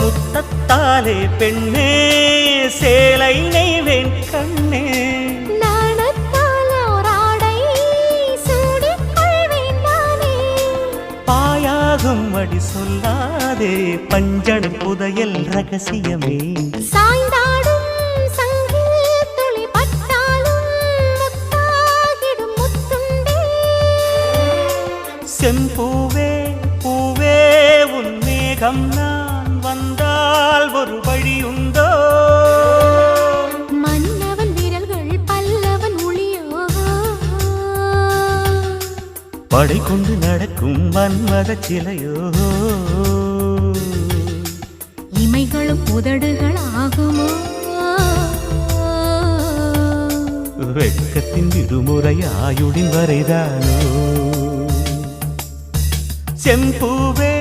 முத்தத்தாலே பெண்ணே சேலை நெய்வேன் கண்ணே பாயாகும் அடி சொல்லாதே பஞ்சண புதையல் ரகசியமே சாய்ந்தாடும் சங்கில் துளி பட்டாலும் முத்தாகிடும் முத்துண்டே செம்பூவே பூவே உன் மேகம் நான் வந்தால் ஒரு வழியுண்டோ மன்னவன் விரல்கள் பல்லவன் ஒளியோ படை கொண்டு நடக்கும் மன்மத சிலையோ இமைகளும் உதடுகள் ஆகுமோ வெட்கத்தின் விடுமுறை ஆயுடின் வரைதானோ செம்பூவே